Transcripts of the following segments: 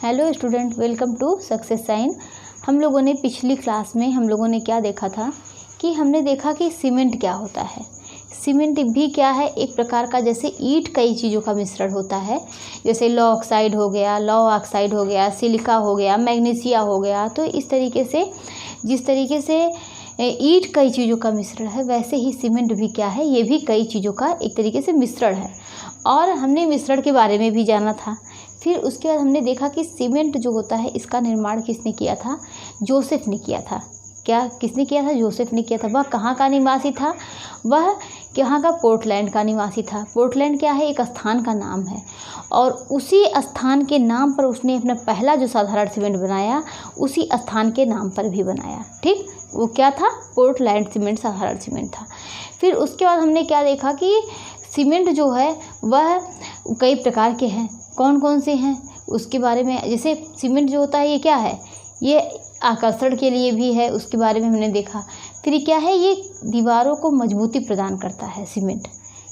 Hello student, welcome to success sign. हम लोगों ने पिछली क्लास में क्या देखा था कि हमने देखा कि सीमेंट क्या होता है। सीमेंट भी क्या है, एक प्रकार का जैसे ईंट कई चीज़ों का मिश्रण होता है, जैसे लौ ऑक्साइड हो गया, लौ ऑक्साइड हो गया, सिलिका हो गया, मैग्नीशिया हो गया। तो इस तरीके से जिस तरीके से ईंट कई चीज़ों का मिश्रण है, वैसे ही सीमेंट भी क्या है, ये भी कई चीज़ों का एक तरीके से मिश्रण है। और हमने मिश्रण के बारे में भी जाना था। फिर उसके बाद हमने देखा कि सीमेंट जो होता है, इसका निर्माण किसने किया था? जोसेफ ने किया था। क्या किसने किया था? जोसेफ ने किया था। वह कहाँ का निवासी था? वह यहाँ का पोर्टलैंड का निवासी था। पोर्टलैंड क्या है? एक स्थान का नाम है, और उसी स्थान के नाम पर उसने अपना पहला जो साधारण सीमेंट बनाया, उसी स्थान के नाम पर भी बनाया। ठीक, वो क्या था? पोर्टलैंड सीमेंट साधारण सीमेंट था। फिर उसके बाद हमने क्या देखा कि सीमेंट जो है वह कई प्रकार के हैं। कौन कौन से हैं उसके बारे में, जैसे सीमेंट जो होता है ये क्या है, ये आकर्षण के लिए भी है, उसके बारे में हमने देखा। फिर क्या है, ये दीवारों को मजबूती प्रदान करता है। सीमेंट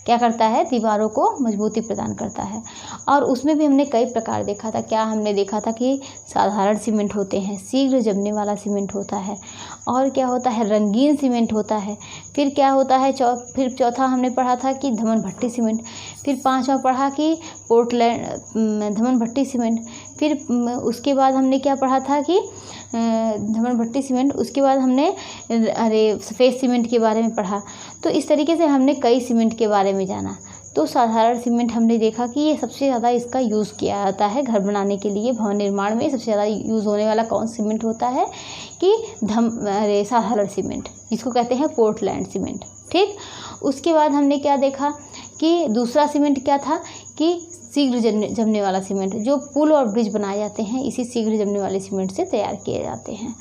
क्या करता है? दीवारों को मजबूती प्रदान करता है। और उसमें भी हमने कई प्रकार देखा था। क्या हमने देखा था कि साधारण सीमेंट होते हैं, शीघ्र जमने वाला सीमेंट होता है, और क्या होता है, रंगीन सीमेंट होता है। फिर क्या होता है, फिर चौथा हमने पढ़ा था कि धमन भट्टी सीमेंट। फिर पांचवा पढ़ा कि पोर्टलैंड धमन भट्टी सीमेंट। फिर उसके बाद हमने क्या पढ़ा था कि धमन भट्टी सीमेंट। उसके बाद हमने सफ़ेद सीमेंट के बारे में पढ़ा। तो इस तरीके से हमने कई सीमेंट के बारे में जाना। तो साधारण सीमेंट हमने देखा कि ये सबसे ज़्यादा इसका यूज़ किया जाता है घर बनाने के लिए। भवन निर्माण में सबसे ज़्यादा यूज़ होने वाला कौन सीमेंट होता है कि साधारण सीमेंट, जिसको कहते हैं पोर्टलैंड सीमेंट। ठीक, उसके बाद हमने क्या देखा कि दूसरा सीमेंट क्या था कि शीघ्र जमने वाला सीमेंट। जो पुल और ब्रिज बनाए जाते हैं, इसी शीघ्र जमने वाले सीमेंट से तैयार किए जाते हैं।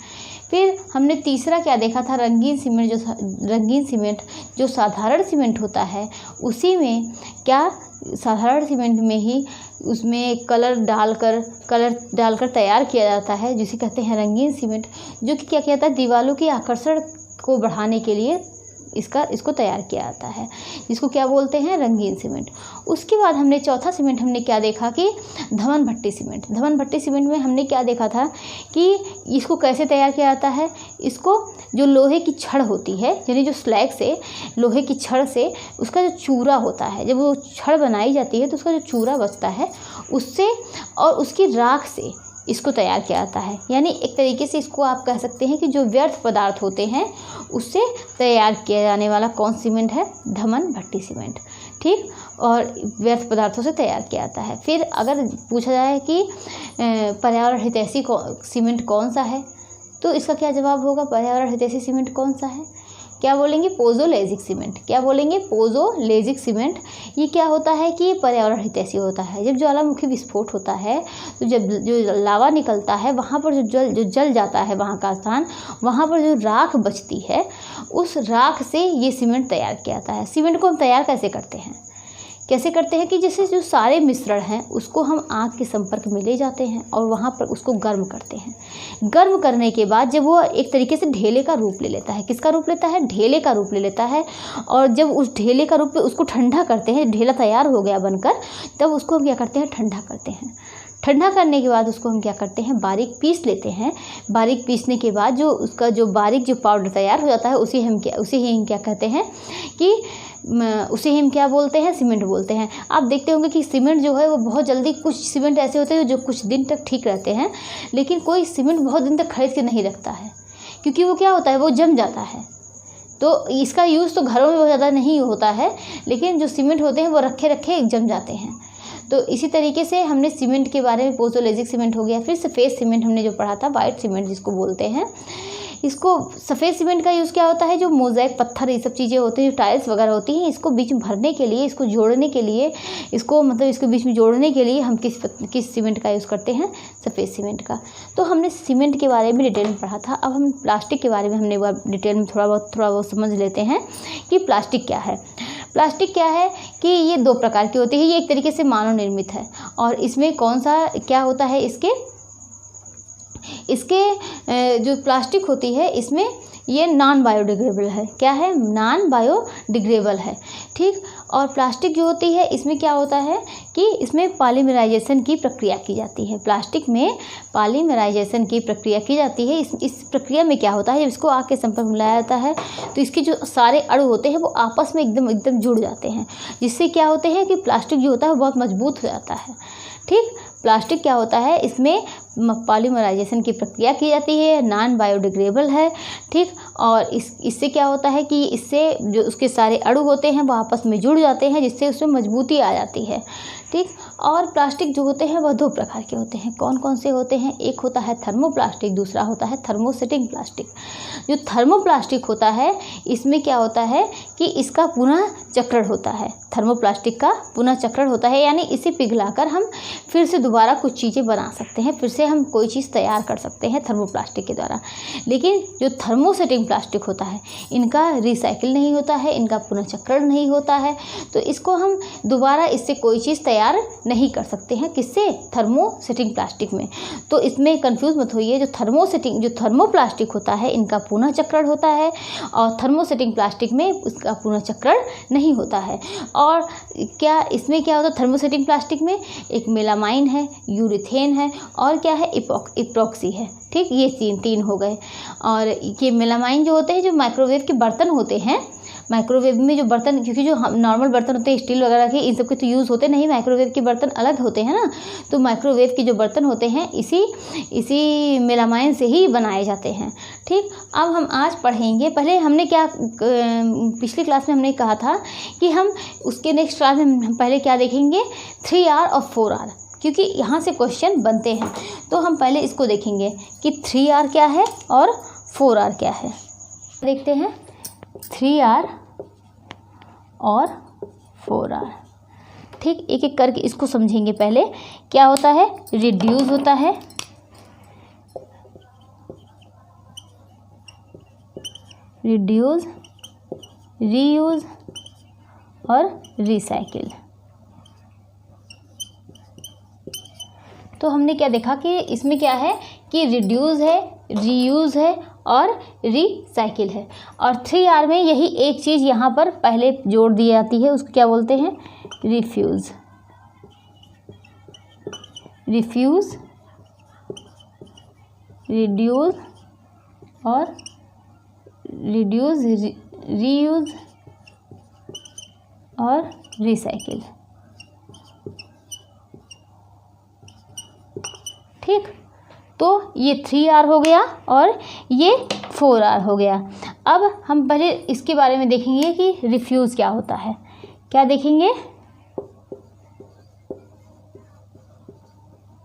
फिर हमने तीसरा क्या देखा था, रंगीन सीमेंट जो साधारण सीमेंट होता है, उसी में क्या, साधारण सीमेंट में ही उसमें कलर डालकर तैयार किया जाता है, जिसे कहते हैं रंगीन सीमेंट, जो कि क्या किया जाता है, दीवारों के आकर्षण को बढ़ाने के लिए इसको तैयार किया जाता है, जिसको क्या बोलते हैं, रंगीन सीमेंट। उसके बाद हमने चौथा सीमेंट हमने क्या देखा कि धमन भट्टी सीमेंट। धमन भट्टी सीमेंट में हमने क्या देखा था कि इसको कैसे तैयार किया जाता है। इसको जो लोहे की छड़ होती है, यानी जो स्लैग से, लोहे की छड़ से उसका जो चूरा होता है, जब वो छड़ बनाई जाती है तो उसका जो चूरा बचता है, उससे और उसकी राख से इसको तैयार किया जाता है। यानी एक तरीके से इसको आप कह सकते हैं कि जो व्यर्थ पदार्थ होते हैं उससे तैयार किया जाने वाला कौन सीमेंट है? धमन भट्टी सीमेंट। ठीक, और व्यर्थ पदार्थों से तैयार किया जाता है। फिर अगर पूछा जाए कि पर्यावरण हितैषी सीमेंट कौन सा है, तो इसका क्या जवाब होगा? पर्यावरण हितैषी सीमेंट कौन सा है? क्या बोलेंगे? पोज़ोलैजिक सीमेंट। क्या बोलेंगे? पोज़ोलैजिक सीमेंट। ये क्या होता है कि ये पर्यावरण हितैषी होता है। जब ज्वालामुखी विस्फोट होता है, तो जब जो लावा निकलता है, वहाँ पर जो जल जाता है वहाँ का स्थान, वहाँ पर जो राख बचती है, उस राख से ये सीमेंट तैयार किया जाता है। सीमेंट को हम तैयार कैसे करते हैं कि जैसे जो सारे मिश्रण हैं उसको हम आग के संपर्क में ले जाते हैं और वहाँ पर उसको गर्म करते हैं। गर्म करने के बाद जब वो एक तरीके से ढेले का रूप ले लेता है, किसका रूप लेता है? ढेले का रूप ले लेता है। और जब उस ढेले का रूप उसको ठंडा करते हैं, ढेला तैयार हो गया बनकर, तब उसको हम क्या करते हैं? ठंडा करते हैं। ठंडा करने के बाद उसको हम क्या करते हैं? बारीक पीस लेते हैं। बारीक पीसने के बाद जो उसका जो बारीक जो पाउडर तैयार हो जाता है, उसे ही हम क्या कहते हैं कि उसे हम क्या बोलते हैं? सीमेंट बोलते हैं। आप देखते होंगे कि सीमेंट जो है वो बहुत जल्दी, कुछ सीमेंट ऐसे होते हैं जो कुछ दिन तक ठीक रहते हैं, लेकिन कोई सीमेंट बहुत दिन तक खरीद के नहीं रखता है, क्योंकि वो क्या होता है, वो जम जाता है। तो इसका यूज़ तो घरों में बहुत ज़्यादा नहीं होता है, लेकिन जो सीमेंट होते हैं वो रखे जम जाते हैं। तो इसी तरीके से हमने सीमेंट के बारे में, पोज़ोलैजिक सीमेंट हो गया। फिर सफ़ेद सीमेंट हमने जो पढ़ा था, वाइट सीमेंट जिसको बोलते हैं। इसको सफ़ेद सीमेंट का यूज़ क्या होता है? जो मोज़ेक पत्थर, ये सब चीज़ें होती हैं, जो टाइल्स वगैरह होती हैं, इसको बीच में भरने के लिए, इसको जोड़ने के लिए, इसको बीच में जोड़ने के लिए हम किस सीमेंट का यूज़ करते हैं? सफ़ेद सीमेंट का। तो हमने सीमेंट के बारे में डिटेल में पढ़ा था। अब हम प्लास्टिक के बारे में हमने डिटेल में थोड़ा बहुत समझ लेते हैं कि प्लास्टिक क्या है। प्लास्टिक क्या है कि ये दो प्रकार की होती है। ये एक तरीके से मानव निर्मित है, और इसमें कौन सा क्या होता है, इसके जो प्लास्टिक होती है, इसमें ये नॉन बायोडिग्रेडेबल है। क्या है? नॉन बायोडिग्रेडेबल है। ठीक। और प्लास्टिक जो होती है इसमें क्या होता है कि इसमें पॉलीमराइजेशन की प्रक्रिया की जाती है। प्लास्टिक में पॉलीमराइजेशन की प्रक्रिया की जाती है। इस प्रक्रिया में क्या होता है, जब इसको आग के संपर्क में लाया जाता है तो इसके जो सारे अणु होते हैं वो आपस में एकदम जुड़ जाते हैं, जिससे क्या होते हैं कि प्लास्टिक जो होता है वो बहुत मजबूत हो जाता है। ठीक। प्लास्टिक क्या होता है, इसमें पॉलीमराइजेशन की प्रक्रिया की जाती है, नॉन बायोडिग्रेडेबल है। ठीक। और इससे क्या होता है कि इससे जो उसके सारे अणु होते हैं वो आपस में जुड़ जाते हैं, जिससे उसमें मजबूती आ जाती है। ठीक। और प्लास्टिक जो होते हैं वह दो प्रकार के होते हैं। कौन कौन से होते हैं? एक होता है थर्मोप्लास्टिक, दूसरा होता है थर्मोसेटिंग प्लास्टिक। जो थर्मोप्लास्टिक होता है इसमें क्या होता है कि इसका पुनः चक्रण होता है। थर्मोप्लास्टिक का पुनः चक्रण होता है, यानी इसे पिघलाकर हम फिर से दोबारा कुछ चीज़ें बना सकते हैं, फिर से हम कोई चीज़ तैयार कर सकते हैं थर्मोप्लास्टिक के द्वारा। लेकिन जो थर्मोसेटिंग प्लास्टिक होता है इनका रिसाइकिल नहीं होता है, इनका पुनः चक्रण नहीं होता है, तो इसको हम दोबारा इससे कोई चीज़ तैयार नहीं कर सकते हैं। किससे? थर्मोसेटिंग प्लास्टिक में। तो इसमें कंफ्यूज मत होइए, जो थर्मोप्लास्टिक होता है इनका पुनः चक्रण होता है और थर्मोसेटिंग प्लास्टिक में उसका पुनः चक्रण नहीं होता है। और क्या इसमें क्या होता है थर्मोसेटिंग प्लास्टिक में? एक मेलामाइन है, यूरेथेन है और क्या है, इपॉक्सी है। ठीक। ये तीन हो गए। और ये मेलामाइन जो होते हैं जो माइक्रोवेव के बर्तन होते हैं, माइक्रोवेव में जो बर्तन, क्योंकि जो नॉर्मल बर्तन होते हैं स्टील वगैरह के, इन सब के तो यूज़ होते नहीं, माइक्रोवेव के बर्तन अलग होते हैं ना, तो माइक्रोवेव के जो बर्तन होते हैं इसी मेलामाइन से ही बनाए जाते हैं। ठीक। अब हम आज पढ़ेंगे, पहले हमने क्या पिछली क्लास में हमने कहा था कि हम उसके नेक्स्ट क्लास में हम पहले क्या देखेंगे, 3R और 4R, क्योंकि यहाँ से क्वेश्चन बनते हैं। तो हम पहले इसको देखेंगे कि 3R क्या है और 4R क्या है। देखते हैं 3R और 4R। ठीक। एक एक करके इसको समझेंगे। पहले क्या होता है, रिड्यूस होता है, रिड्यूस, रीयूज और रिसाइकिल। तो हमने क्या देखा कि इसमें क्या है कि रिड्यूस है, रीयूज़ है और रिसाइकिल है। और 3R में यही एक चीज़ यहाँ पर पहले जोड़ दी जाती है, उसको क्या बोलते हैं, रिफ्यूज़। रिफ्यूज़, रिड्यूस और रिड्यूस, रीयूज़ और रिसाइकिल। ठीक। तो ये 3R हो गया और ये 4R हो गया। अब हम पहले इसके बारे में देखेंगे कि रिफ्यूज़ क्या होता है। क्या देखेंगे?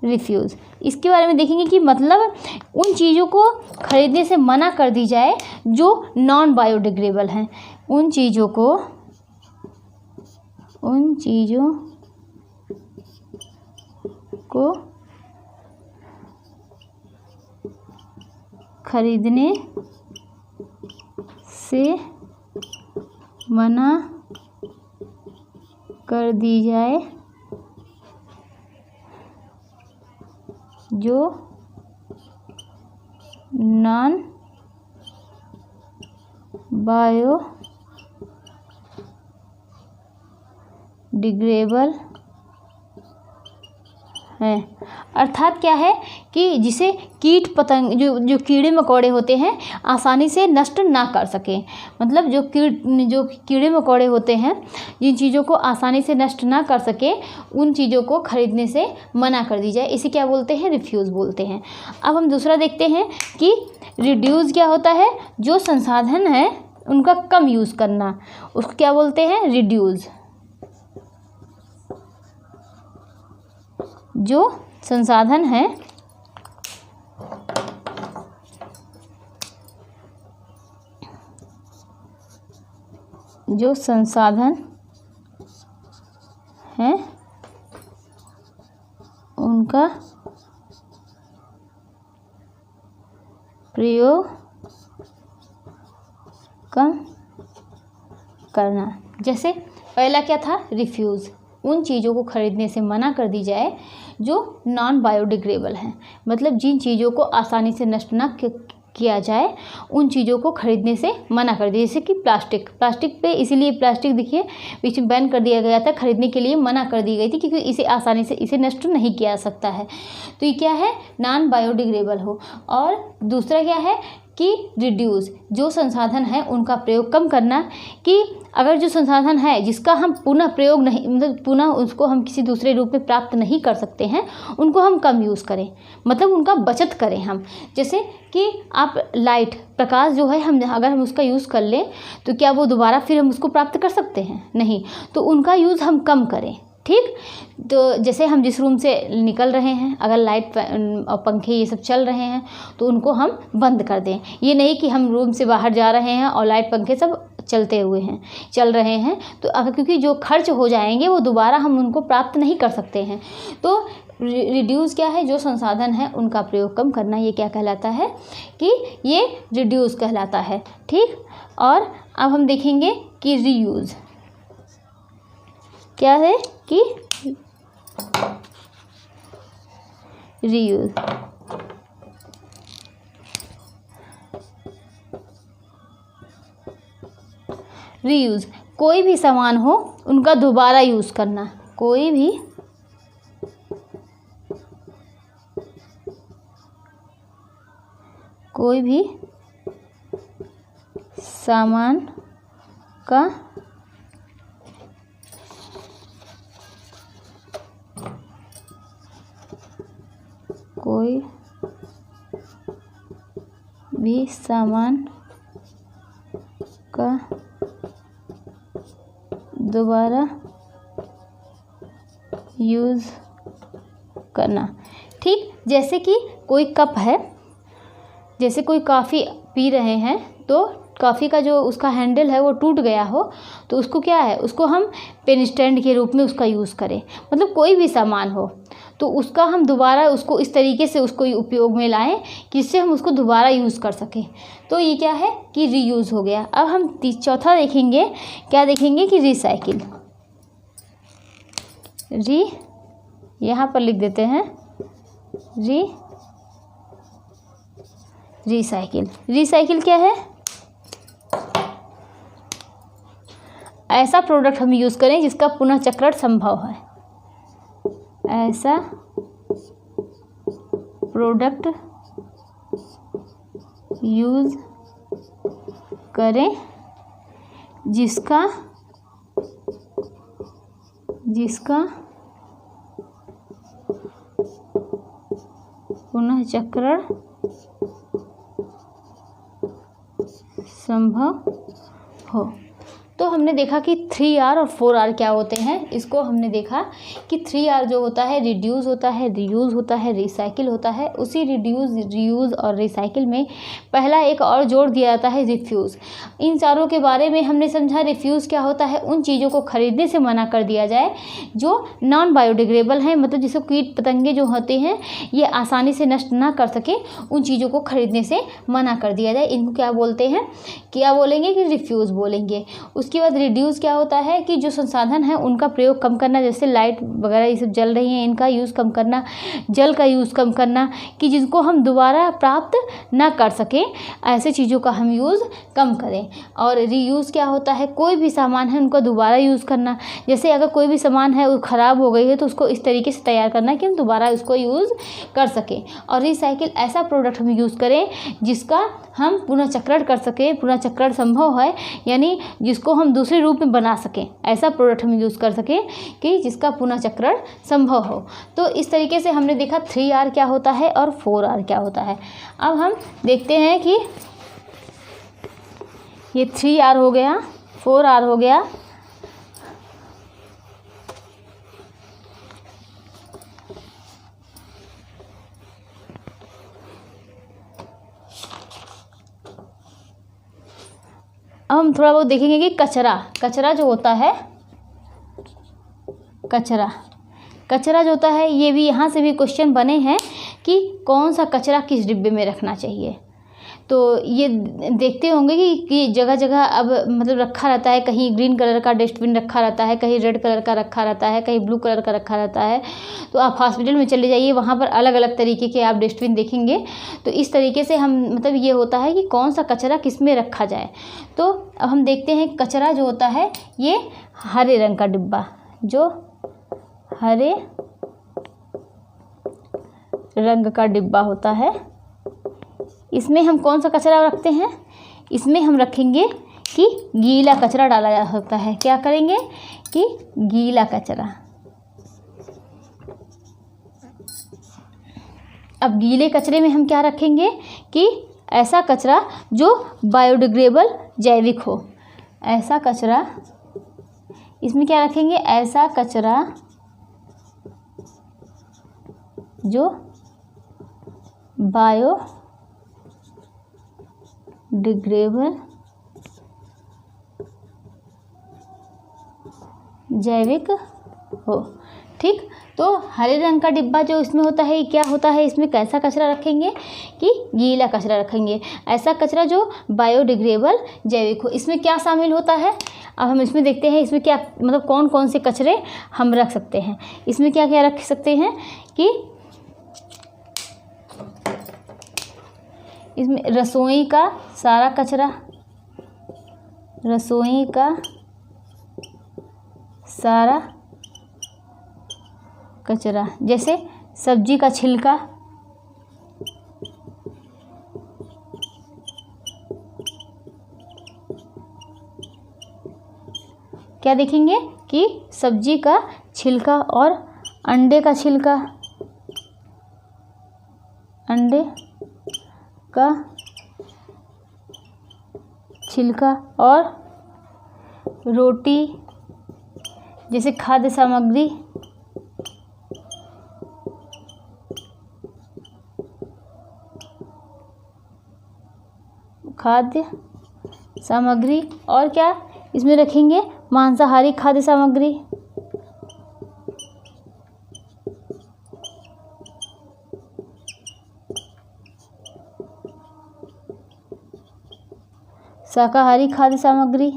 रिफ्यूज़, इसके बारे में देखेंगे कि मतलब उन चीज़ों को खरीदने से मना कर दी जाए जो नॉन बायोडिग्रेडेबल हैं। उन चीज़ों को खरीदने से मना कर दी जाए जो नॉन बायोडिग्रेडेबल है। अर्थात क्या है कि जिसे कीट पतंग जो कीड़े मकोड़े होते हैं आसानी से नष्ट ना कर सकें। मतलब जो कीड़े मकोड़े होते हैं जिन चीज़ों को आसानी से नष्ट ना कर सके उन चीज़ों को खरीदने से मना कर दी जाए, इसे क्या बोलते हैं, रिफ्यूज़ बोलते हैं। अब हम दूसरा देखते हैं कि रिड्यूस क्या होता है, जो संसाधन है उनका कम यूज़ करना, उसको क्या बोलते हैं, रिड्यूस। जो संसाधन है उनका प्रयोग कम करना। जैसे पहला क्या था, रिफ्यूज़, उन चीज़ों को खरीदने से मना कर दी जाए जो नॉन बायोडिग्रेडेबल हैं, मतलब जिन चीज़ों को आसानी से नष्ट ना किया जाए, उन चीज़ों को खरीदने से मना कर दिया। जैसे कि प्लास्टिक पे इसीलिए प्लास्टिक देखिए बीच में बैन कर दिया गया था, खरीदने के लिए मना कर दी गई थी क्योंकि इसे आसानी से इसे नष्ट नहीं किया जा सकता है। तो ये क्या है, नॉन बायोडिग्रेडेबल हो। और दूसरा क्या है कि रिड्यूस, जो संसाधन है उनका प्रयोग कम करना, कि अगर जो संसाधन है जिसका हम पुनः प्रयोग नहीं, मतलब पुनः उसको हम किसी दूसरे रूप में प्राप्त नहीं कर सकते हैं, उनको हम कम यूज़ करें, मतलब उनका बचत करें हम। जैसे कि आप लाइट, प्रकाश जो है, अगर हम उसका यूज़ कर लें तो क्या वो दोबारा फिर हम उसको प्राप्त कर सकते हैं? नहीं। तो उनका यूज़ हम कम करें, ठीक। तो जैसे हम जिस रूम से निकल रहे हैं, अगर लाइट और पंखे ये सब चल रहे हैं तो उनको हम बंद कर दें। ये नहीं कि हम रूम से बाहर जा रहे हैं और लाइट पंखे सब चल रहे हैं, तो अगर क्योंकि जो खर्च हो जाएंगे वो दोबारा हम उनको प्राप्त नहीं कर सकते हैं। तो रिड्यूस क्या है, जो संसाधन है उनका प्रयोग कम करना, ये क्या कहलाता है कि ये रिड्यूस कहलाता है, ठीक। और अब हम देखेंगे कि रीयूज़ क्या है, कि रीयूज़ कोई भी सामान हो उनका दोबारा यूज़ करना, कोई भी सामान का दोबारा यूज़ करना, ठीक। जैसे कि कोई कप है, जैसे कोई कॉफ़ी पी रहे हैं तो कॉफ़ी का जो उसका हैंडल है वो टूट गया हो, तो उसको क्या है, उसको हम पेन स्टैंड के रूप में उसका यूज़ करें। मतलब कोई भी सामान हो तो उसका हम दोबारा उसको इस तरीके से उसको उपयोग में लाएं कि इससे हम उसको दोबारा यूज़ कर सकें। तो ये क्या है कि रीयूज़ हो गया। अब हम चौथा देखेंगे, क्या देखेंगे कि रिसाइकिल। यहाँ पर लिख देते हैं रिसाइकिल क्या है, ऐसा प्रोडक्ट हम यूज़ करें जिसका पुनः चक्रण संभव है, ऐसा प्रोडक्ट यूज़ करें जिसका पुनः चक्रण संभव हो। तो हमने देखा कि 3R और 4R क्या होते हैं। इसको हमने देखा कि 3R जो होता है, रिड्यूस होता है, रीयूज़ होता है, रिसाइकिल होता है। उसी रिड्यूस, रीयूज़ और रिसाइकिल में पहला एक और जोड़ दिया जाता है, रिफ्यूज़। इन चारों के बारे में हमने समझा। रिफ्यूज़ क्या होता है, उन चीज़ों को खरीदने से मना कर दिया जाए जो नॉन बायोडिग्रेडेबल हैं, मतलब जिसको कीट पतंगे जो होते हैं ये आसानी से नष्ट ना कर सके, उन चीज़ों को खरीदने से मना कर दिया जाए। इनको क्या बोलते हैं, क्या बोलेंगे कि रिफ्यूज़ बोलेंगे। उसके बाद रिड्यूस क्या होता है कि जो संसाधन है उनका प्रयोग कम करना, जैसे लाइट वगैरह ये सब जल रही हैं इनका यूज़ कम करना, जल का यूज़ कम करना, कि जिनको हम दोबारा प्राप्त ना कर सकें, ऐसे चीज़ों का हम यूज़ कम करें। और रीयूज़ क्या होता है, कोई भी सामान है उनको दोबारा यूज़ करना। जैसे अगर कोई भी सामान है वो ख़राब हो गई है तो उसको इस तरीके से तैयार करना कि हम दोबारा उसको यूज़ कर सकें। और रिसाइकिल, ऐसा प्रोडक्ट हम यूज़ करें जिसका हम पुनः चक्रण कर सकें, पुनः चक्रण संभव है, यानी जिसको हम दूसरे रूप में बना सकें, ऐसा प्रोडक्ट हम यूज़ कर सकें कि जिसका पुनः चक्रण संभव हो। तो इस तरीके से हमने देखा 3R क्या होता है और 4R क्या होता है। अब हम देखते हैं कि ये 3R हो गया, 4R हो गया। अब हम थोड़ा बहुत देखेंगे कि कचरा जो होता है, कचरा जो होता है, ये भी यहाँ से भी क्वेश्चन बने हैं कि कौन सा कचरा किस डिब्बे में रखना चाहिए। तो ये देखते होंगे कि जगह जगह अब मतलब रखा रहता है, कहीं ग्रीन कलर का डस्टबिन रखा रहता है, कहीं रेड कलर का रखा रहता है, कहीं ब्लू कलर का रखा रहता है। तो आप हॉस्पिटल में चले जाइए, वहाँ पर अलग अलग तरीके के आप डस्टबिन देखेंगे। तो इस तरीके से हम मतलब ये होता है कि कौन सा कचरा किस में रखा जाए। तो अब हम देखते हैं कचरा जो होता है ये हरे रंग का डिब्बा, जो हरे रंग का डिब्बा होता है, इसमें हम कौन सा कचरा रखते हैं? इसमें हम रखेंगे कि गीला कचरा डाला जा सकता है। क्या करेंगे कि गीला कचरा। अब गीले कचरे में हम क्या रखेंगे कि ऐसा कचरा जो बायोडिग्रेडेबल जैविक हो। ऐसा कचरा, इसमें क्या रखेंगे? ऐसा कचरा जो बायोडिग्रेडेबल जैविक हो। ठीक, तो हरे रंग का डिब्बा जो इसमें होता है, क्या होता है? इसमें कैसा कचरा रखेंगे कि गीला कचरा रखेंगे, ऐसा कचरा जो बायोडिग्रेडेबल जैविक हो। इसमें क्या शामिल होता है? अब हम इसमें देखते हैं इसमें क्या मतलब कौन कौन से कचरे हम रख सकते हैं। इसमें क्या क्या रख सकते हैं कि इसमें रसोई का सारा कचरा, रसोई का सारा कचरा, जैसे सब्जी का छिलका, क्या देखेंगे कि सब्जी का छिलका और अंडे का छिलका, अंडे का छिलका और रोटी जैसे खाद्य सामग्री, खाद्य सामग्री। और क्या इसमें रखेंगे? मांसाहारी खाद्य सामग्री, शाकाहारी खाद्य सामग्री,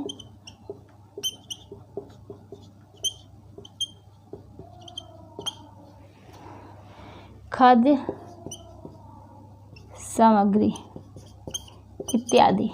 खाद्य सामग्री इत्यादि।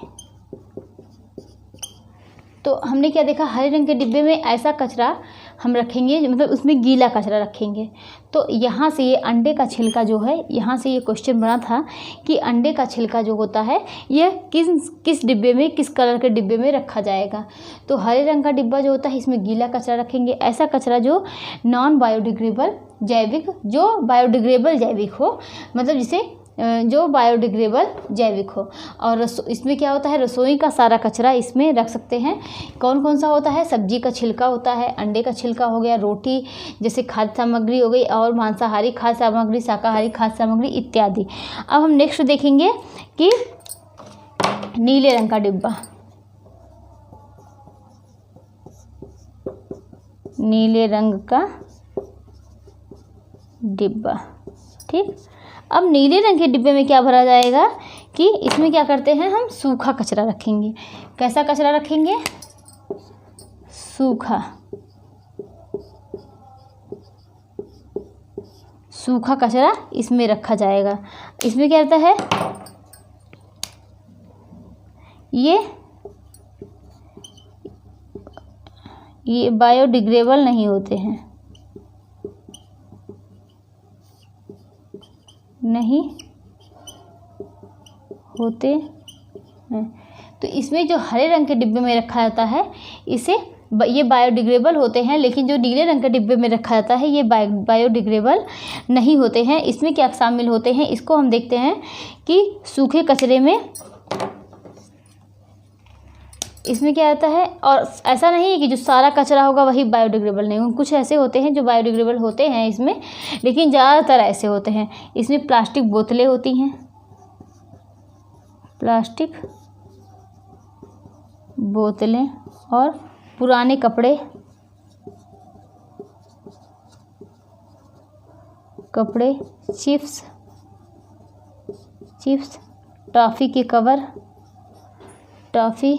तो हमने क्या देखा? हरे रंग के डिब्बे में ऐसा कचरा हम रखेंगे, मतलब उसमें गीला कचरा रखेंगे। तो यहाँ से ये अंडे का छिलका जो है, यहाँ से ये क्वेश्चन बना था कि अंडे का छिलका जो होता है यह किस डिब्बे में, किस कलर के डिब्बे में रखा जाएगा। तो हरे रंग का डिब्बा जो होता है इसमें गीला कचरा रखेंगे, ऐसा कचरा जो नॉन बायोडिग्रेडेबल जैविक, जो बायोडिग्रेडेबल जैविक हो, मतलब जिसे जो बायोडिग्रेडेबल जैविक हो। और इसमें क्या होता है? रसोई का सारा कचरा इसमें रख सकते हैं। कौन कौन सा होता है? सब्जी का छिलका होता है, अंडे का छिलका हो गया, रोटी जैसे खाद्य सामग्री हो गई, और मांसाहारी खाद्य सामग्री, शाकाहारी खाद्य सामग्री इत्यादि। अब हम नेक्स्ट देखेंगे कि नीले रंग का डिब्बा, नीले रंग का डिब्बा। ठीक, अब नीले रंग के डिब्बे में क्या भरा जाएगा कि इसमें क्या करते हैं? हम सूखा कचरा रखेंगे। कैसा कचरा रखेंगे? सूखा, सूखा कचरा इसमें रखा जाएगा। इसमें क्या रहता है? ये बायोडिग्रेडेबल नहीं होते हैं, नहीं होते हैं। तो इसमें जो हरे रंग के डिब्बे में रखा जाता है इसे ये बायोडिग्रेडेबल होते हैं, लेकिन जो नीले रंग के डिब्बे में रखा जाता है ये बायोडिग्रेडेबल नहीं होते हैं। इसमें क्या शामिल होते हैं इसको हम देखते हैं कि सूखे कचरे में इसमें क्या आता है। और ऐसा नहीं है कि जो सारा कचरा होगा वही बायोडिग्रेडेबल नहीं होगा, कुछ ऐसे होते हैं जो बायोडिग्रेडेबल होते हैं इसमें, लेकिन ज़्यादातर ऐसे होते हैं। इसमें प्लास्टिक बोतलें होती हैं, प्लास्टिक बोतलें, और पुराने कपड़े, चिप्स टॉफ़ी के कवर, टॉफ़ी,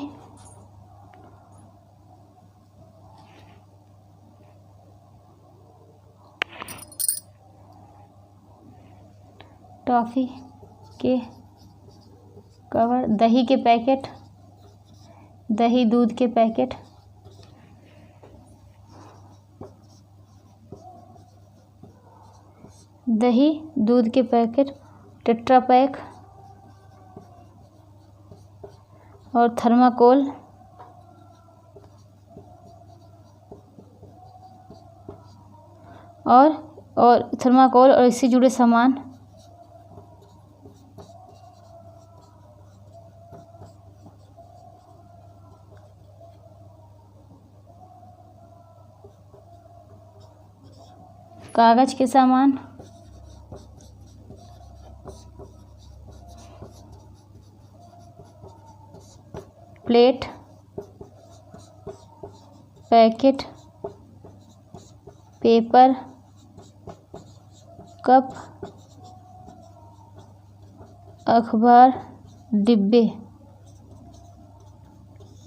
टॉफ़ी के कवर, दही के पैकेट, दही दूध के पैकेट, दही दूध के पैकेट, टेट्रा पैक और थर्माकोल और थर्माकोल और इससे जुड़े सामान, कागज़ के सामान, प्लेट, पैकेट, पेपर, कप, अखबार, डिब्बे।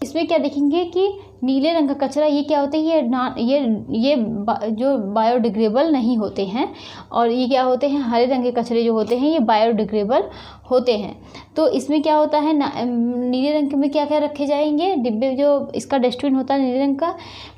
इसमें क्या देखेंगे कि नीले रंग का कचरा ये क्या होते हैं, ये जो बायोडिग्रेडेबल नहीं होते हैं, और ये क्या होते हैं, हरे रंग के कचरे जो होते हैं ये बायोडिग्रेडेबल होते हैं। तो इसमें क्या होता है, नीले रंग में क्या क्या रखे जाएंगे डिब्बे, जो इसका डस्टबिन होता है नीले रंग का,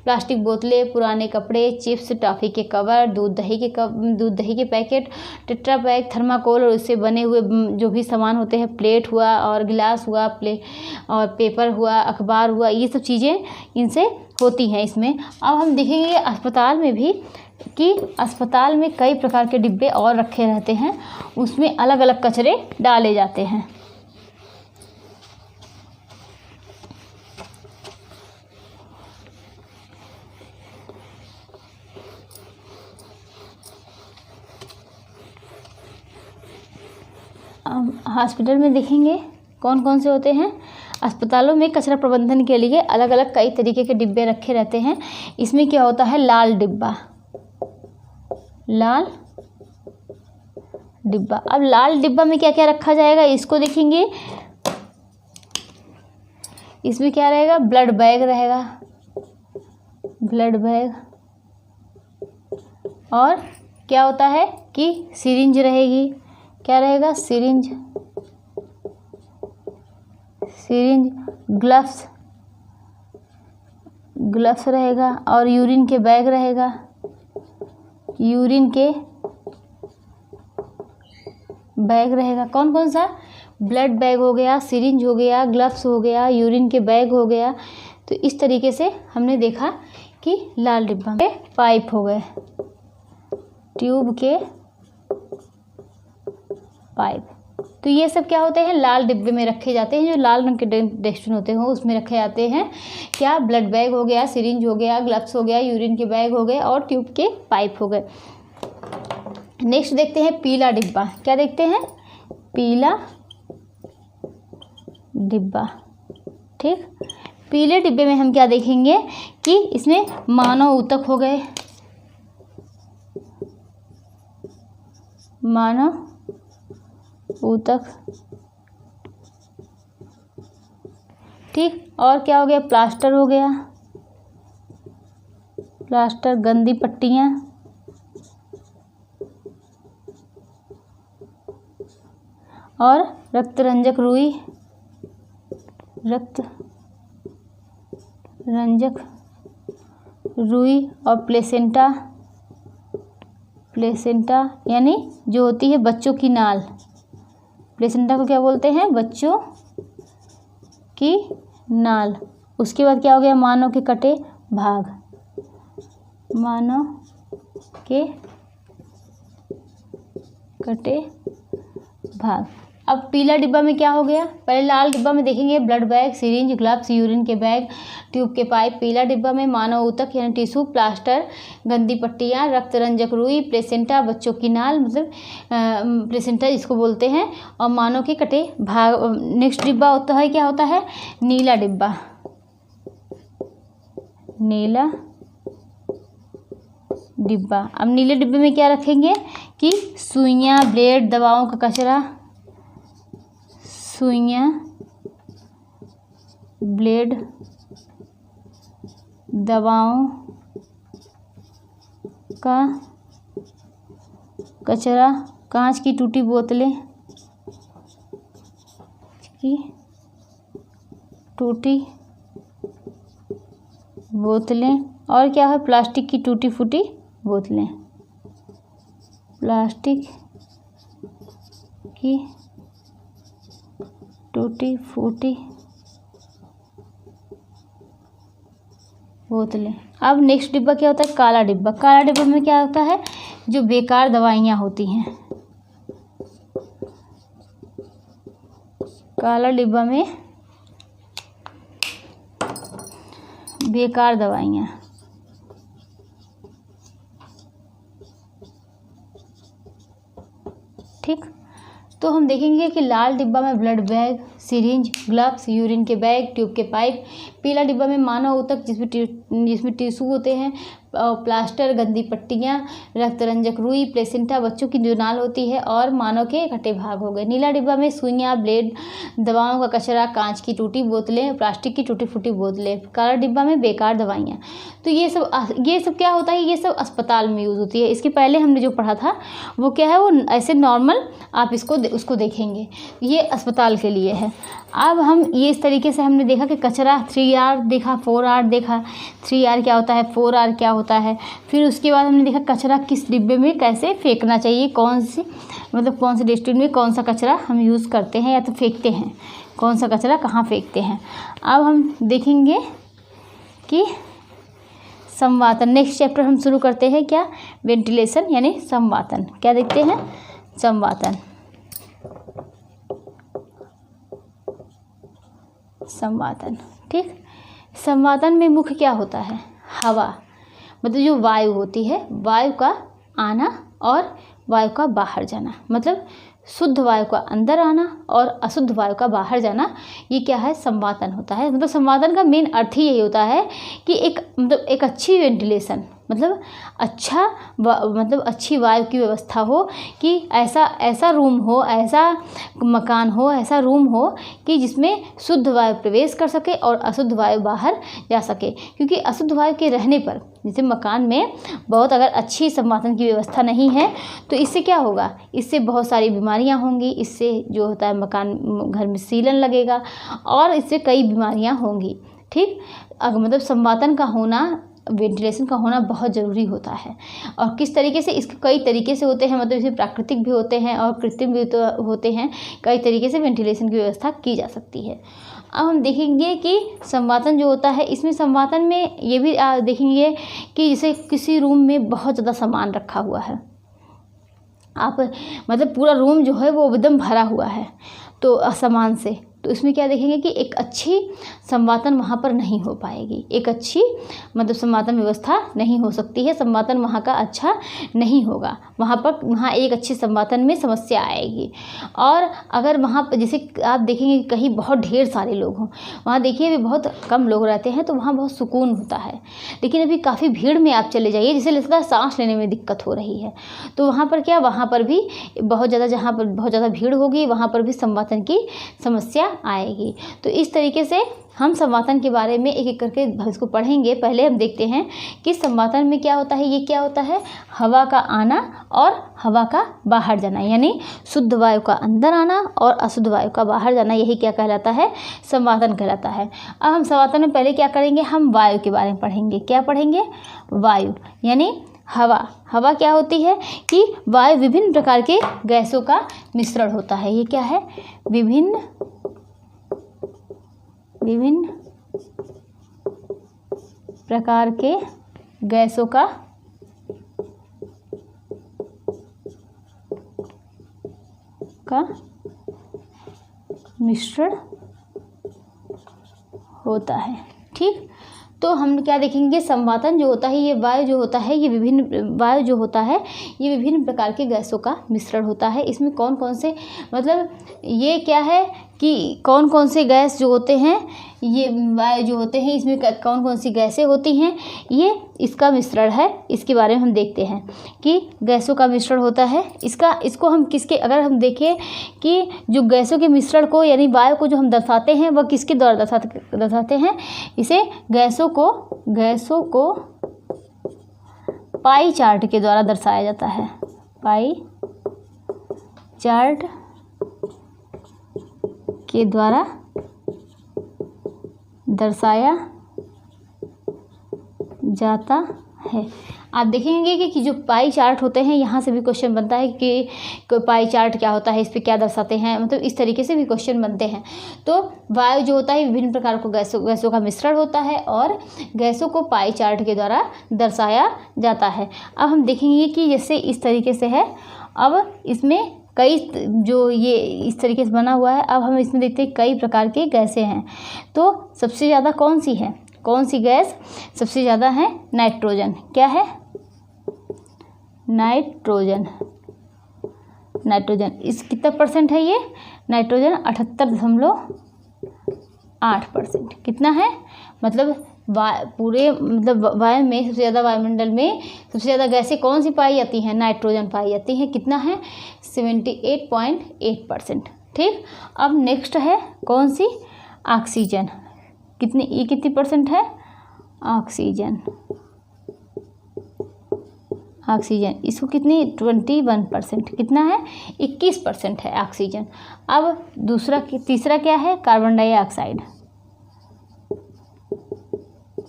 प्लास्टिक बोतलें, पुराने कपड़े, चिप्स, टॉफ़ी के कवर, दूध दही के पैकेट, टेट्रा पैक, थर्माकोल और उससे बने हुए जो भी सामान होते हैं, प्लेट हुआ और गिलास हुआ, और पेपर हुआ, अखबार हुआ, ये सब चीज़ें इनसे होती हैं इसमें। अब हम देखेंगे अस्पताल में भी कि अस्पताल में कई प्रकार के डिब्बे और रखे रहते हैं, उसमें अलग अलग कचरे डाले जाते हैं। हॉस्पिटल में देखेंगे कौन कौन से होते हैं। अस्पतालों में कचरा प्रबंधन के लिए अलग अलग कई तरीके के डिब्बे रखे रहते हैं। इसमें क्या होता है, लाल डिब्बा, लाल डिब्बा। अब लाल डिब्बा में क्या क्या रखा जाएगा इसको देखेंगे। इसमें क्या रहेगा, ब्लड बैग रहेगा, ब्लड बैग, और क्या होता है कि सिरिंज रहेगी, क्या रहेगा, सिरिंज, ग्लव्स रहेगा, और यूरिन के बैग रहेगा, यूरिन के बैग रहेगा। कौन कौन सा, ब्लड बैग हो गया, सिरिंज हो गया, ग्लव्स हो गया, यूरिन के बैग हो गया। तो इस तरीके से हमने देखा कि लाल डिब्बा में पाइप हो गए, ट्यूब के पाइप। तो ये सब क्या होते हैं, लाल डिब्बे में रखे जाते हैं। जो लाल रंग के डस्टबिन होते हैं उसमें रखे जाते हैं क्या, ब्लड बैग हो गया, सिरिंज हो गया, ग्लव्स हो गया, यूरिन के बैग हो गए और ट्यूब के पाइप हो गए। नेक्स्ट देखते हैं पीला डिब्बा। क्या देखते हैं, पीला डिब्बा। ठीक, पीले डिब्बे में हम क्या देखेंगे कि इसमें मानव ऊतक हो गए, मानव ऊतक। ठीक, और क्या हो गया, प्लास्टर हो गया, प्लास्टर, गंदी पट्टियाँ, और रक्तरंजक रुई, रक्त रंजक रुई, और प्लेसेंटा, प्लेसेंटा यानी जो होती है बच्चों की नाल। प्लेसेंटा को क्या बोलते हैं, बच्चों की नाल। उसके बाद क्या हो गया, मानव के कटे भाग, मानव के कटे भाग। अब पीला डिब्बा में क्या हो गया, पहले लाल डिब्बा में देखेंगे blood bag, syringe, gloves, urine के बैग, ट्यूब के पाइप। पीला डिब्बा में मानव ऊतक यानी टिश्यू, प्लास्टर, गंदी पट्टियाँ, रक्तरंजक रुई, प्लेसेंटा, बच्चों की नाल मतलब प्लेसेंटा जिसको बोलते हैं, और मानव के कटे भाग। नेक्स्ट डिब्बा होता है, क्या होता है, नीला डिब्बा, नीला डिब्बा। अब नीले डिब्बे में क्या रखेंगे कि सुइयाँ, ब्लेड, दवाओं का कचरा, सुइयाँ, ब्लेड, दवाओं का कचरा, कांच की टूटी बोतलें की टूटी बोतलें, और क्या है, प्लास्टिक की टूटी फूटी बोतलें, प्लास्टिक की टूटी फूटी बोतलें। अब नेक्स्ट डिब्बा क्या होता है, काला डिब्बा। काला डिब्बा में क्या होता है, जो बेकार दवाइयाँ होती हैं। काला डिब्बा में बेकार दवाइयाँ, ठीक। तो हम देखेंगे कि लाल डिब्बा में blood bag, syringe, gloves, urine के बैग, ट्यूब के पाइप। पीला डिब्बा में मानव ऊतक जिसमें टिश्यू होते हैं, प्लास्टर, गंदी पट्टियाँ, रक्तरंजक रुई, प्लेसेंटा, बच्चों की जो नाल होती है, और मानव के इकट्ठे भाग हो गए। नीला डिब्बा में सुइयाँ, ब्लेड, दवाओं का कचरा, कांच की टूटी बोतलें, प्लास्टिक की टूटी फूटी बोतलें। काला डिब्बा में बेकार दवाइयाँ। तो ये सब क्या होता है, ये सब अस्पताल में यूज़ होती है। इसके पहले हमने जो पढ़ा था वो क्या है, वो ऐसे नॉर्मल आप उसको देखेंगे, ये अस्पताल के लिए है। अब हम ये इस तरीके से हमने देखा कि कचरा 3R देखा, 4R देखा। 3R क्या होता है, 4R क्या होता है। फिर उसके बाद हमने देखा कचरा किस डिब्बे में कैसे फेंकना चाहिए, कौन से डस्टबिन में कौन सा कचरा हम यूज़ करते हैं या तो फेंकते हैं, कौन सा कचरा कहाँ फेंकते हैं। अब हम देखेंगे कि संवातन, नेक्स्ट चैप्टर हम शुरू करते हैं क्या, वेंटिलेशन यानी संवातन। क्या देखते हैं, संवातन। संवातन, ठीक। संवातन में मुख्य क्या होता है, हवा, मतलब जो वायु होती है, वायु का आना और वायु का बाहर जाना, मतलब शुद्ध वायु का अंदर आना और अशुद्ध वायु का बाहर जाना, ये क्या है, संवातन होता है। मतलब संवातन का मेन अर्थ ही यही होता है कि एक अच्छी वेंटिलेशन, मतलब अच्छी वायु की व्यवस्था हो, कि ऐसा रूम हो, ऐसा मकान हो, ऐसा रूम हो कि जिसमें शुद्ध वायु प्रवेश कर सके और अशुद्ध वायु बाहर जा सके। क्योंकि अशुद्ध वायु के रहने पर, जैसे मकान में बहुत अगर अच्छी संवातन की व्यवस्था नहीं है तो इससे क्या होगा, इससे बहुत सारी बीमारियां होंगी। इससे जो होता है घर में सीलन लगेगा और इससे कई बीमारियां होंगी, ठीक। मतलब संवातन का होना, वेंटिलेशन का होना बहुत ज़रूरी होता है। और किस तरीके से, इसके कई तरीके से होते हैं, मतलब इसमें प्राकृतिक भी होते हैं और कृत्रिम भी तो होते हैं। कई तरीके से वेंटिलेशन की व्यवस्था की जा सकती है। अब हम देखेंगे कि संवातन जो होता है, इसमें संवातन में ये भी देखेंगे कि जैसे किसी रूम में बहुत ज़्यादा सामान रखा हुआ है, आप मतलब पूरा रूम जो है वो एकदम भरा हुआ है तो सामान से, तो इसमें क्या देखेंगे कि एक अच्छी संवातन वहाँ पर नहीं हो पाएगी, एक अच्छी मतलब संवातन व्यवस्था नहीं हो सकती है, संवातन वहाँ का अच्छा नहीं होगा, वहाँ एक अच्छी संवातन में समस्या आएगी। और अगर वहाँ पर जैसे आप देखेंगे कि कहीं बहुत ढेर सारे लोग हों, वहाँ देखिए अभी बहुत कम लोग रहते हैं तो वहाँ बहुत सुकून होता है। लेकिन अभी काफ़ी भीड़ में आप चले जाइए, जिससे लगता है सांस लेने में दिक्कत हो रही है, तो वहाँ पर क्या, वहाँ पर भी बहुत ज़्यादा, जहाँ पर बहुत ज़्यादा भीड़ होगी वहाँ पर भी संवातन की समस्या आएगी। तो इस तरीके से हम संवातन के बारे में एक एक करके इसको पढ़ेंगे। पहले हम देखते हैं कि संवातन में क्या होता है। ये क्या होता है, हवा का आना और हवा का बाहर जाना, यानी शुद्ध वायु का अंदर आना और अशुद्ध वायु का बाहर जाना, यही क्या कहलाता है, संवातन कहलाता है। अब हम संवातन में पहले क्या करेंगे, हम वायु के बारे में पढ़ेंगे। क्या पढ़ेंगे, वायु यानी हवा। हवा क्या होती है कि वायु विभिन्न प्रकार के गैसों का मिश्रण होता है। ये क्या है, विभिन्न प्रकार के गैसों का मिश्रण होता है, ठीक। तो हम क्या देखेंगे, संवातन जो होता है, ये वायु जो होता है, ये विभिन्न प्रकार के गैसों का मिश्रण होता है। इसमें कौन कौन से, मतलब ये क्या है कि कौन कौन से गैस जो होते हैं, ये वायु जो होते हैं, इसमें कौन कौन सी गैसें होती हैं, ये इसका मिश्रण है। इसके बारे में हम देखते हैं कि गैसों का मिश्रण होता है। इसको हम किसके, अगर हम देखें कि जो गैसों के मिश्रण को यानी वायु को जो हम दर्शाते हैं वह किसके द्वारा दर्शाते हैं, इसे गैसों को पाई चार्ट के द्वारा दर्शाया जाता है। पाई चार्ट के द्वारा दर्शाया जाता है। आप देखेंगे कि जो पाई चार्ट होते हैं, यहाँ से भी क्वेश्चन बनता है कि पाई चार्ट क्या होता है, इस पे क्या दर्शाते हैं, मतलब इस तरीके से भी क्वेश्चन बनते हैं। तो वायु जो होता है विभिन्न प्रकार को गैसों का मिश्रण होता है और गैसों को पाई चार्ट के द्वारा दर्शाया जाता है। अब हम देखेंगे कि जैसे इस तरीके से है, अब इसमें कई जो ये इस तरीके से बना हुआ है। अब हम इसमें देखते हैं कई प्रकार की गैसें हैं। तो सबसे ज़्यादा कौन सी है, कौन सी गैस सबसे ज़्यादा है, नाइट्रोजन। क्या है, नाइट्रोजन। इस कितना परसेंट है ये, नाइट्रोजन 78.8%। कितना है, मतलब पूरे मतलब वायु में सबसे ज़्यादा, वायुमंडल में सबसे ज़्यादा गैसें कौन सी पाई जाती हैं, नाइट्रोजन पाई जाती है। कितना है, 78.8%। ठीक, अब नेक्स्ट है कौन सी, ऑक्सीजन। ये कितनी परसेंट है, ऑक्सीजन इसको कितनी, 21%। कितना है, 21% है ऑक्सीजन। अब तीसरा क्या है, कार्बन डाइऑक्साइड।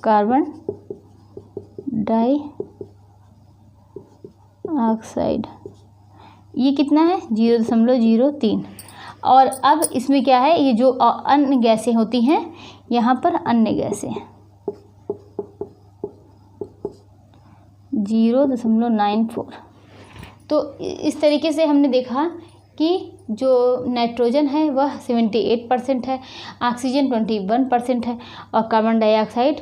कार्बन डाइऑक्साइड ये कितना है, 0.03। और अब इसमें क्या है, ये जो अन्य गैसें होती हैं, यहाँ पर अन्य गैसें 0.94। तो इस तरीके से हमने देखा कि जो नाइट्रोजन है वह 78% है, ऑक्सीजन 21% है और कार्बन डाइऑक्साइड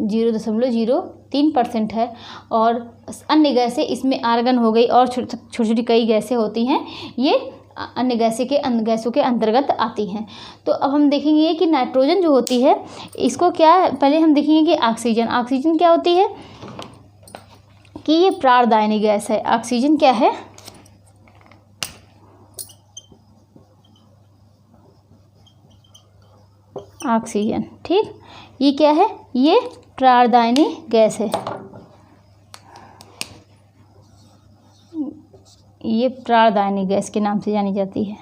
0.03% है। और अन्य गैसें इसमें आर्गन हो गई और छोटी छोटी कई गैसें होती हैं, ये अन्य गैसों के अंतर्गत आती हैं। तो अब हम देखेंगे कि नाइट्रोजन जो होती है इसको क्या, पहले हम देखेंगे कि ऑक्सीजन क्या होती है, कि ये प्राणदायिनी गैस है। ऑक्सीजन क्या है, ऑक्सीजन। ठीक, ये क्या है, ये प्राणदायिनी गैस है। ये प्राणदायिनी गैस के नाम से जानी जाती है।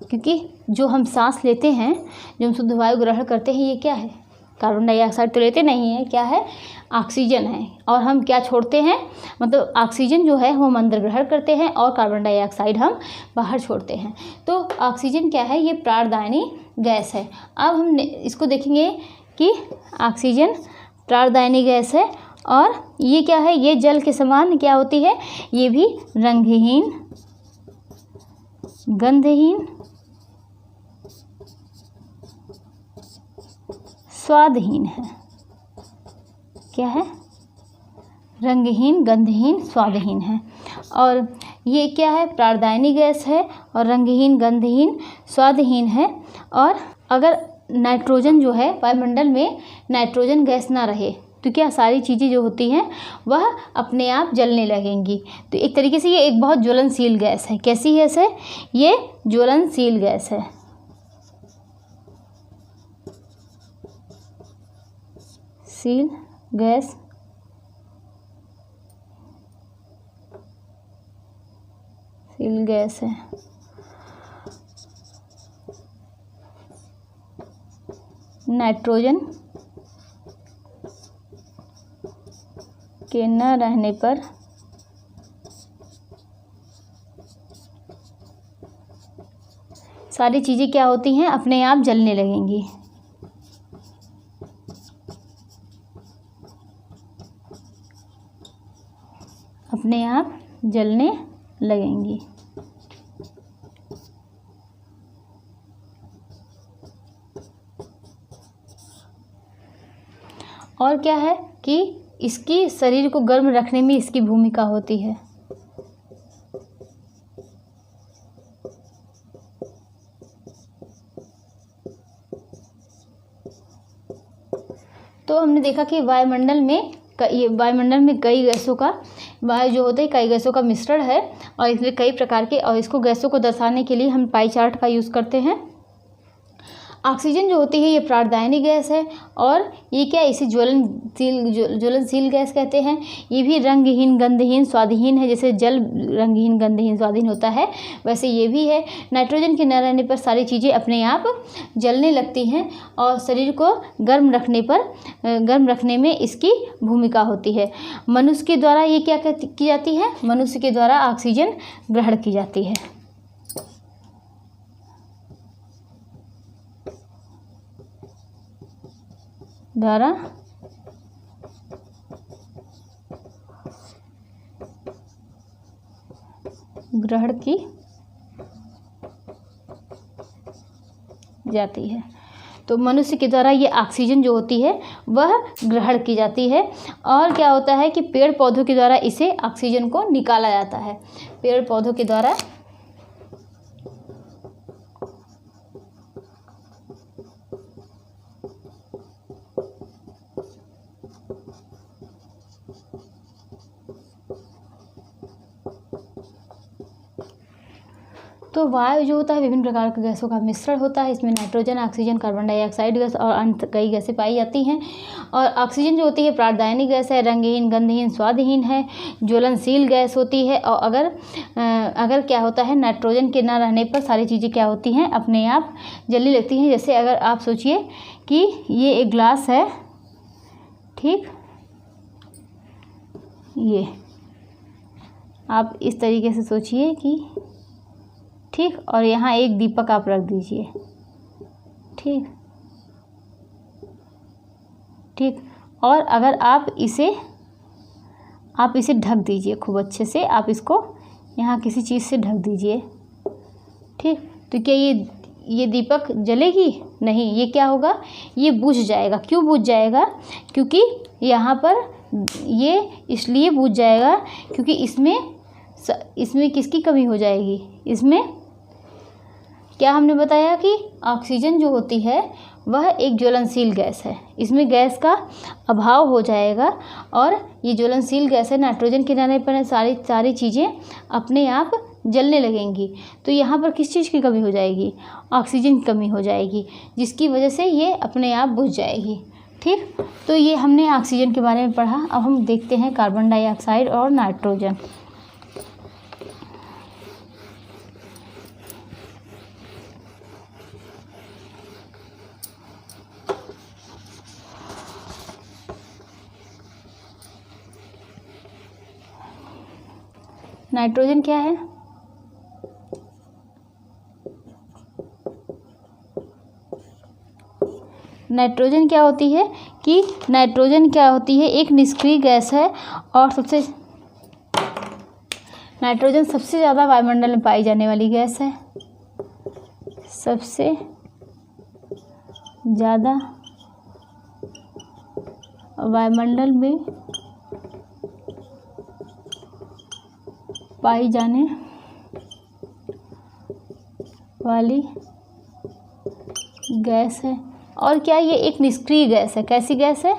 क्योंकि जो हम सांस लेते हैं, जो हम शुद्ध वायु ग्रहण करते हैं, ये क्या है, कार्बन डाइऑक्साइड तो लेते नहीं है, क्या है, ऑक्सीजन है। और हम क्या छोड़ते हैं, मतलब ऑक्सीजन जो है वो हम अंदर ग्रहण करते हैं और कार्बन डाइऑक्साइड हम बाहर छोड़ते हैं। तो ऑक्सीजन क्या है, ये प्राणदायिनी गैस है। अब हम इसको देखेंगे कि ऑक्सीजन प्राणदायिनी गैस है और ये क्या है, ये जल के समान क्या होती है, ये भी रंगहीन, गंधहीन, स्वादहीन है। क्या है, रंगहीन, गंधहीन, स्वादहीन है। और ये क्या है, प्राणदायिनी गैस है और रंगहीन, गंधहीन, स्वादहीन है। और अगर नाइट्रोजन जो है, वायुमंडल में नाइट्रोजन गैस ना रहे तो क्या सारी चीज़ें जो होती हैं वह अपने आप जलने लगेंगी। तो एक तरीके से ये एक बहुत ज्वलनशील गैस है। कैसी गैस है, ये ज्वलनशील गैस है। शील गैस, शील गैस है। नाइट्रोजन के न रहने पर सारी चीज़ें क्या होती हैं, अपने आप जलने लगेंगी। अपने आप जलने लगेंगी। और क्या है कि इसकी शरीर को गर्म रखने में इसकी भूमिका होती है। तो हमने देखा कि वायुमंडल में कई गैसों का वायु जो होता है कई गैसों का मिश्रण है और इसमें कई प्रकार के, और इसको गैसों को दर्शाने के लिए हम पाई चार्ट का यूज़ करते हैं। ऑक्सीजन जो होती है ये प्राणदायिनी गैस है और ये क्या, इसे ज्वलनशील गैस कहते हैं। ये भी रंगहीन, गंधहीन, स्वादहीन है। जैसे जल रंगहीन, गंधहीन, स्वादहीन होता है, वैसे ये भी है। नाइट्रोजन के न रहने पर सारी चीज़ें अपने आप जलने लगती हैं और शरीर को गर्म रखने में इसकी भूमिका होती है। मनुष्य के द्वारा ये क्या की जाती है, मनुष्य के द्वारा ऑक्सीजन ग्रहण की जाती है। द्वारा ग्रहण की जाती है। तो मनुष्य के द्वारा ये ऑक्सीजन जो होती है वह ग्रहण की जाती है। और क्या होता है कि पेड़ पौधों के द्वारा इसे ऑक्सीजन को निकाला जाता है। पेड़ पौधों के द्वारा तो वायु जो होता है विभिन्न प्रकार के गैसों का मिश्रण होता है। इसमें nitrogen, oxygen, carbon dioxide gas और अन्य कई गैसें पाई जाती हैं। और ऑक्सीजन जो होती है प्राणदायिनी गैस है, रंगहीन, गंधहीन, स्वादहीन है, ज्वलनशील गैस होती है। और अगर क्या होता है, नाइट्रोजन के न रहने पर सारी चीज़ें क्या होती हैं, अपने आप जलने लगती हैं। जैसे अगर आप सोचिए कि ये एक ग्लास है, ठीक, ये आप इस तरीके से सोचिए कि ठीक, और यहाँ एक दीपक आप रख दीजिए, ठीक, और अगर आप इसे ढक दीजिए खूब अच्छे से, आप इसको यहाँ किसी चीज़ से ढक दीजिए, ठीक, तो क्या ये दीपक जलेगी? नहीं, ये क्या होगा, ये बुझ जाएगा। क्यों बुझ जाएगा? क्योंकि यहाँ पर ये इसलिए बुझ जाएगा क्योंकि इसमें किसकी कमी हो जाएगी, इसमें क्या हमने बताया कि ऑक्सीजन जो होती है वह एक ज्वलनशील गैस है। इसमें गैस का अभाव हो जाएगा और ये ज्वलनशील गैस है। नाइट्रोजन के रहने पर सारी चीज़ें अपने आप जलने लगेंगी। तो यहाँ पर किस चीज़ की कमी हो जाएगी? ऑक्सीजन की कमी हो जाएगी, जिसकी वजह से ये अपने आप बुझ जाएगी, ठीक। तो ये हमने ऑक्सीजन के बारे में पढ़ा। अब हम देखते हैं कार्बन डाइऑक्साइड और नाइट्रोजन। नाइट्रोजन क्या है? नाइट्रोजन क्या होती है कि एक निष्क्रिय गैस है और नाइट्रोजन सबसे ज़्यादा वायुमंडल में पाई जाने वाली गैस है। सबसे ज़्यादा वायुमंडल में पाई जाने वाली गैस है। और क्या ये एक निष्क्रिय गैस है? कैसी गैस है?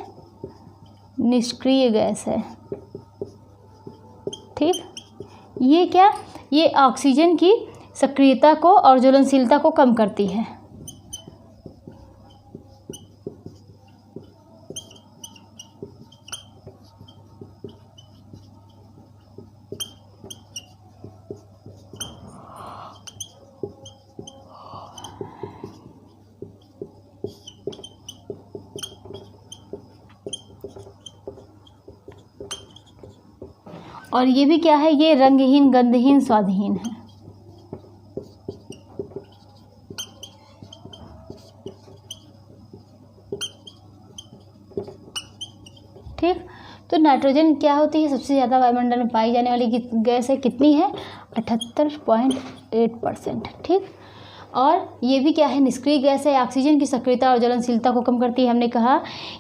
निष्क्रिय गैस है, ठीक। ये ऑक्सीजन की सक्रियता को और ज्वलनशीलता को कम करती है। और ये भी क्या है, ये रंगहीन, गंधहीन, स्वादहीन है, ठीक। तो नाइट्रोजन क्या होती है? सबसे ज़्यादा वायुमंडल में पाई जाने वाली गैस है। कितनी है? 78.8%, ठीक। और ये भी क्या है? निष्क्रिय गैस है। ऑक्सीजन की सक्रियता और ज्वलनशीलता को कम करती है। हमने कहा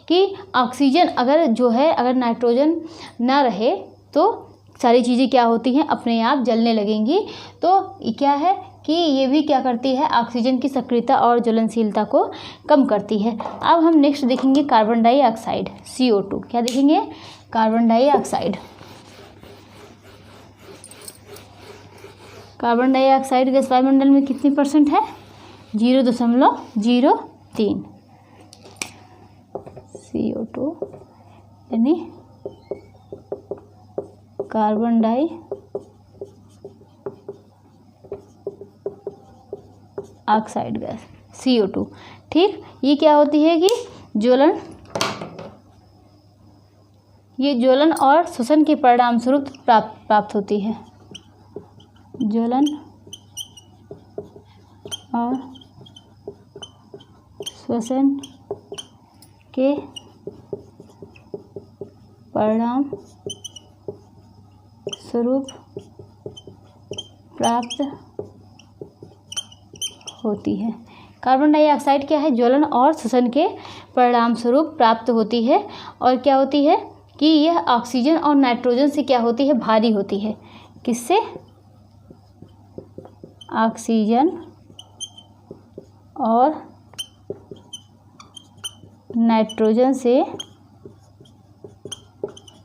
कि ऑक्सीजन अगर नाइट्रोजन ना रहे तो सारी चीज़ें क्या होती हैं, अपने आप जलने लगेंगी। तो क्या है कि ये भी क्या करती है, ऑक्सीजन की सक्रियता और ज्वलनशीलता को कम करती है। अब हम नेक्स्ट देखेंगे कार्बन डाइऑक्साइड CO2। क्या देखेंगे? Carbon dioxide. Carbon dioxide gas वायुमंडल में कितनी % है? 0.03। CO2 यानी कार्बन डाइऑक्साइड गैस CO2। ठीक, ये क्या होती है कि ये ज्वलन और श्वसन के परिणाम स्वरूप प्राप्त होती है। ज्वलन और श्वसन के परिणाम स्वरूप प्राप्त होती है। कार्बन डाइऑक्साइड क्या है? ज्वलन और श्वसन के परिणाम स्वरूप प्राप्त होती है। और क्या होती है कि यह ऑक्सीजन और नाइट्रोजन से क्या होती है? भारी होती है। किससे? ऑक्सीजन और नाइट्रोजन से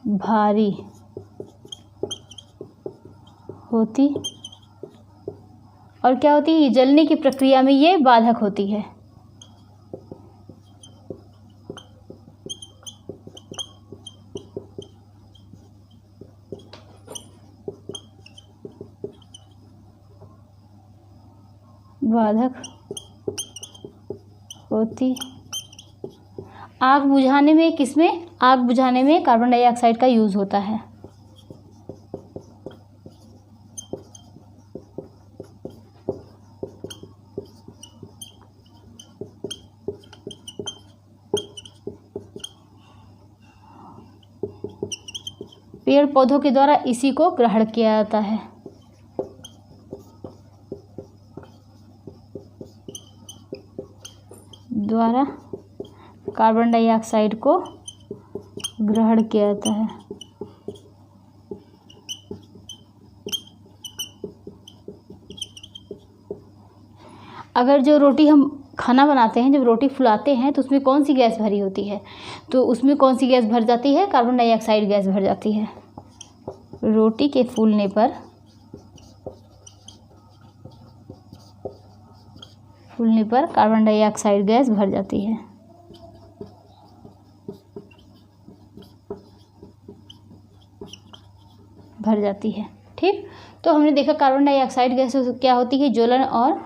भारी होती और क्या होती है? जलने की प्रक्रिया में ये बाधक होती है। बाधक होती। आग बुझाने में किसमें? आग बुझाने में कार्बन डाइऑक्साइड का यूज़ होता है। पेड़ पौधों के द्वारा इसी को ग्रहण किया जाता है। द्वारा कार्बन डाइऑक्साइड को ग्रहण किया जाता है। अगर जो रोटी हम खाना बनाते हैं, जब रोटी फुलाते हैं तो उसमें कौन सी गैस भरी होती है? तो उसमें कौन सी गैस भर जाती है? कार्बन डाइऑक्साइड गैस भर जाती है। रोटी के फूलने पर कार्बन डाइऑक्साइड गैस भर जाती है। ठीक, तो हमने देखा कार्बन डाइऑक्साइड गैस क्या होती है? ज्वलन और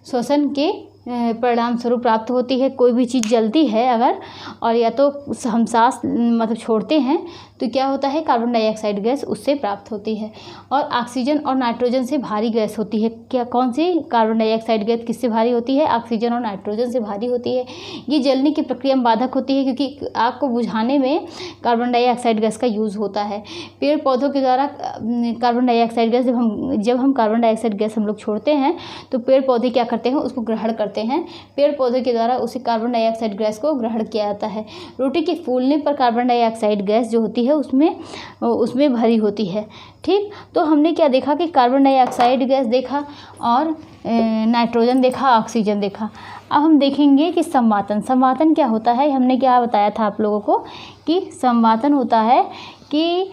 श्वसन के परिणाम स्वरूप प्राप्त होती है। कोई भी चीज़ जलती है अगर, और या तो हम सांस मतलब छोड़ते हैं तो क्या होता है? कार्बन डाइऑक्साइड गैस उससे प्राप्त होती है। और ऑक्सीजन और नाइट्रोजन से भारी गैस होती है। क्या कौन सी? कार्बन डाइऑक्साइड गैस किससे भारी होती है? ऑक्सीजन और नाइट्रोजन से भारी होती है। ये जलने की प्रक्रिया में बाधक होती है क्योंकि आग को बुझाने में कार्बन डाइऑक्साइड गैस का यूज़ होता है। पेड़ पौधों के द्वारा कार्बन डाइऑक्साइड गैस जब हम कार्बन डाइऑक्साइड गैस हम लोग छोड़ते हैं तो पेड़ पौधे क्या करते हैं? उसको ग्रहण करते हैं। पेड़ पौधे के द्वारा उसी कार्बन डाइऑक्साइड गैस को ग्रहण किया जाता है। रोटी के फूलने पर कार्बन डाइऑक्साइड गैस जो होती है उसमें भरी होती है। ठीक, तो हमने क्या देखा कि कार्बन डाइऑक्साइड गैस देखा और नाइट्रोजन देखा, ऑक्सीजन देखा। अब हम देखेंगे कि संवातन क्या होता है। हमने क्या बताया था आप लोगों को कि संवातन होता है कि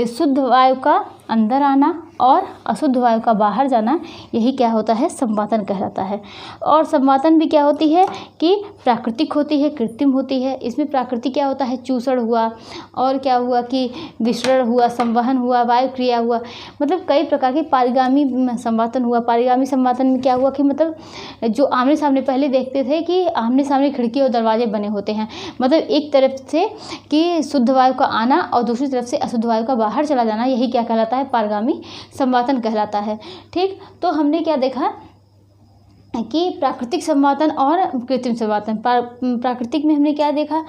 शुद्ध वायु का अंदर आना और अशुद्ध वायु का बाहर जाना, यही क्या होता है? संवातन कहलाता है। और संवातन भी क्या होती है कि प्राकृतिक होती है, कृत्रिम होती है। इसमें प्राकृतिक क्या होता है? चूसण हुआ, और क्या हुआ कि विसरण हुआ, संवहन हुआ, वायु क्रिया हुआ, मतलब कई प्रकार के पारिगामी संवातन हुआ। पारिगामी संवातन में क्या हुआ कि मतलब जो आमने सामने पहले देखते थे कि आमने सामने खिड़की और दरवाजे बने होते हैं, मतलब एक तरफ से कि शुद्ध वायु का आना और दूसरी तरफ से अशुद्ध वायु का बाहर चला जाना, यही क्या कहलाता है? पारिगामी संवातन कहलाता है। ठीक, तो हमने क्या देखा कि प्राकृतिक संवातन और कृत्रिम संवातन। प्राकृतिक में हमने क्या देखा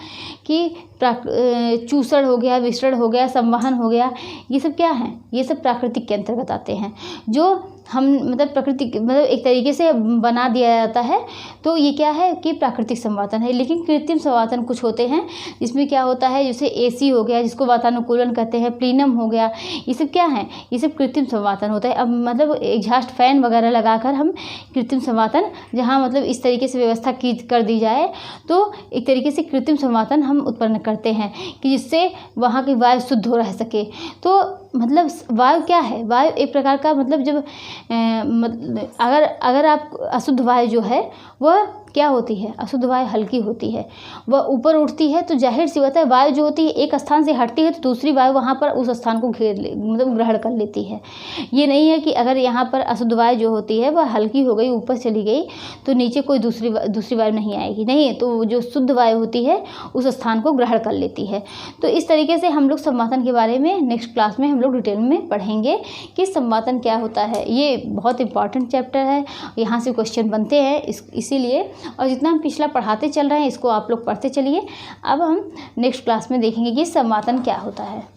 कि चूसड़ हो गया, विसरण हो गया, संवहन हो गया, ये सब क्या हैं? ये सब प्राकृतिक के अंतर्गत आते हैं, जो हम मतलब प्रकृति मतलब एक तरीके से बना दिया जाता है, तो ये क्या है कि प्राकृतिक संवातन है। लेकिन कृत्रिम संवातन कुछ होते हैं जिसमें क्या होता है, जैसे एसी हो गया जिसको वातानुकूलन कहते हैं, प्लीनम हो गया, ये सब क्या है, ये सब कृत्रिम संवातन होता है। अब मतलब एग्जॉस्ट फैन वगैरह लगाकर हम कृत्रिम संवातन, जहाँ मतलब इस तरीके से व्यवस्था की कर दी जाए, तो एक तरीके से कृत्रिम संवातन हम उत्पन्न करते हैं कि जिससे वहाँ की वायु शुद्ध हो रह सके। तो मतलब वायु क्या है, वायु एक प्रकार का मतलब जब अगर आप अशुद्ध वायु जो है वह क्या होती है, अशुद्ध वायु हल्की होती है, वह ऊपर उठती है, तो जाहिर सी बात है वायु जो होती है एक स्थान से हटती है तो दूसरी वायु वहाँ पर उस स्थान को मतलब ग्रहण कर लेती है। ये नहीं है कि अगर यहाँ पर अशुद्ध वायु जो होती है वह हल्की हो गई, ऊपर चली गई, तो नीचे कोई दूसरी वायु नहीं आएगी, नहीं, तो जो शुद्ध वायु होती है उस स्थान को ग्रहण कर लेती है। तो इस तरीके से हम लोग संवातन के बारे में नेक्स्ट क्लास में हम लोग डिटेल में पढ़ेंगे कि संवातन क्या होता है। ये बहुत इंपॉर्टेंट चैप्टर है, यहाँ से क्वेश्चन बनते हैं इसीलिए, और जितना हम पिछला पढ़ाते चल रहे हैं इसको आप लोग पढ़ते चलिए। अब हम नेक्स्ट क्लास में देखेंगे कि संवातन क्या होता है।